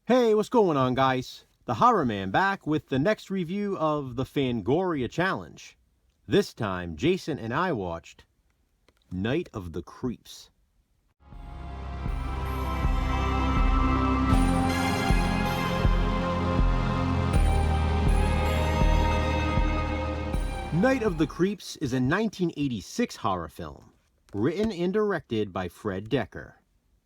Hey, what's going on, guys? The Horror Man back with the next review of the Fangoria challenge. This time, Jason and I watched Night of the Creeps. Night of the Creeps is a 1986 horror film, written and directed by Fred Dekker.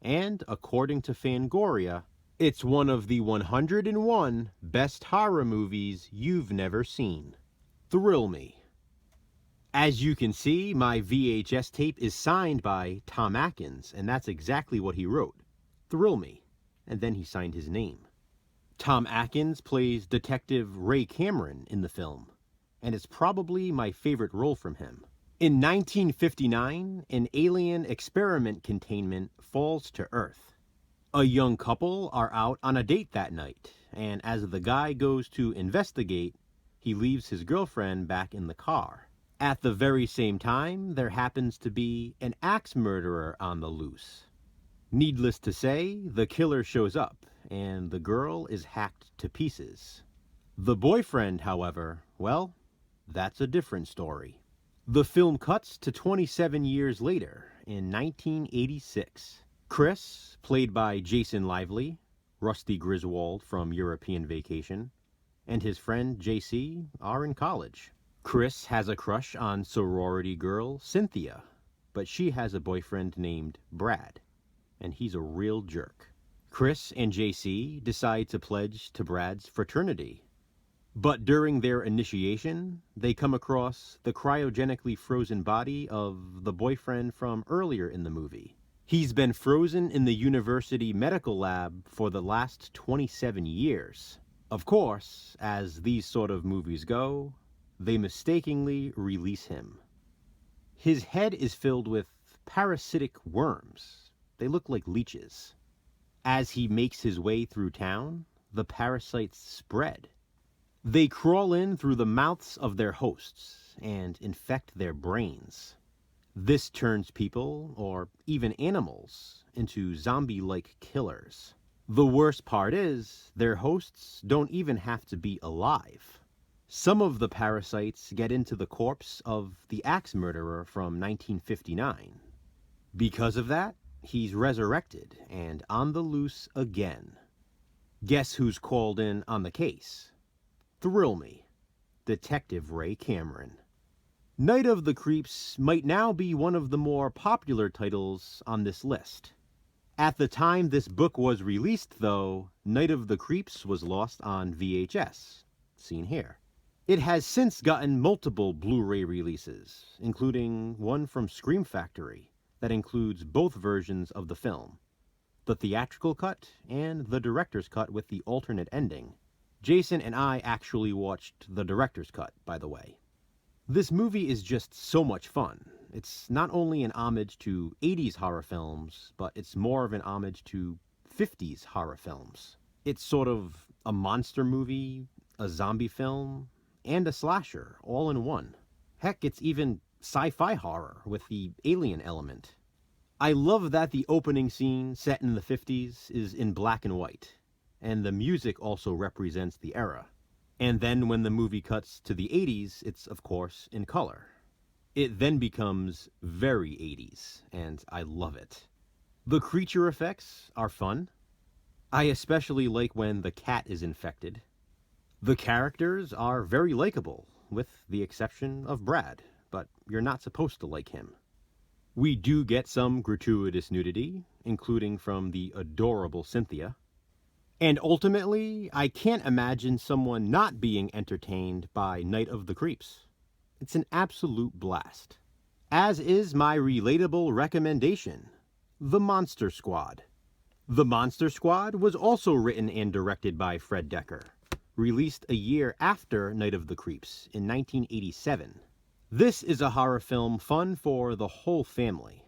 And, according to Fangoria, it's one of the 101 best horror movies you've never seen. Thrill me. As you can see, my VHS tape is signed by Tom Atkins, and that's exactly what he wrote. Thrill me. And then he signed his name. Tom Atkins plays Detective Ray Cameron in the film, and it's probably my favorite role from him. In 1959, an alien experiment containment falls to Earth. A young couple are out on a date that night, and as the guy goes to investigate, he leaves his girlfriend back in the car. At the very same time, there happens to be an axe murderer on the loose. Needless to say, the killer shows up, and the girl is hacked to pieces. The boyfriend, however, well, that's a different story. The film cuts to 27 years later, in 1986. Chris, played by Jason Lively, Rusty Griswold from European Vacation, and his friend JC are in college. Chris has a crush on sorority girl Cynthia, but she has a boyfriend named Brad, and he's a real jerk. Chris and JC decide to pledge to Brad's fraternity. But during their initiation, they come across the cryogenically frozen body of the boyfriend from earlier in the movie. He's been frozen in the university medical lab for the last 27 years. Of course, as these sort of movies go, they mistakenly release him. His head is filled with parasitic worms. They look like leeches. As he makes his way through town, the parasites spread. They crawl in through the mouths of their hosts and infect their brains. This turns people, or even animals, into zombie-like killers. The worst part is, their hosts don't even have to be alive. Some of the parasites get into the corpse of the axe murderer from 1959. Because of that, he's resurrected and on the loose again. Guess who's called in on the case? Thrill me. Detective Ray Cameron. Night of the Creeps might now be one of the more popular titles on this list. At the time this book was released, though, Night of the Creeps was lost on VHS, seen here. It has since gotten multiple Blu-ray releases, including one from Scream Factory that includes both versions of the film, the theatrical cut and the director's cut with the alternate ending. Jason and I actually watched the director's cut, by the way. This movie is just so much fun. It's not only an homage to 80s horror films, but it's more of an homage to 50s horror films. It's sort of a monster movie, a zombie film, and a slasher, all in one. Heck, it's even sci-fi horror with the alien element. I love that the opening scene, set in the 50s, is in black and white, and the music also represents the era. And then when the movie cuts to the 80s, it's of course in color. It then becomes very 80s, and I love it. The creature effects are fun. I especially like when the cat is infected. The characters are very likable, with the exception of Brad, but you're not supposed to like him. We do get some gratuitous nudity, including from the adorable Cynthia. And ultimately, I can't imagine someone not being entertained by Night of the Creeps. It's an absolute blast. As is my relatable recommendation, The Monster Squad. The Monster Squad was also written and directed by Fred Dekker, released a year after Night of the Creeps in 1987. This is a horror film fun for the whole family.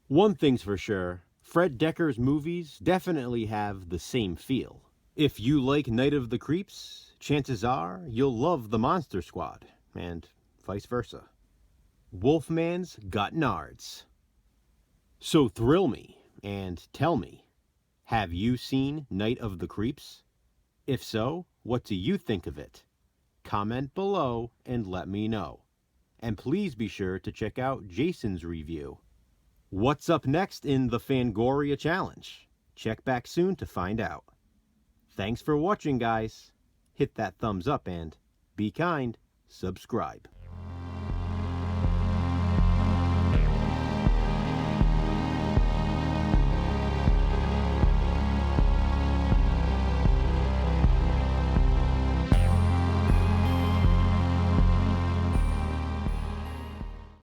One thing's for sure, Fred Dekker's movies definitely have the same feel. If you like Night of the Creeps, chances are you'll love The Monster Squad, and vice versa. Wolfman's got nards. So thrill me and tell me, Have you seen Night of the Creeps? If so, what do you think of it? Comment below and let me know. And please be sure to check out Jason's review. What's up next in the Fangoria challenge? Check back soon to find out. Thanks for watching, guys. Hit that thumbs up and be kind, subscribe.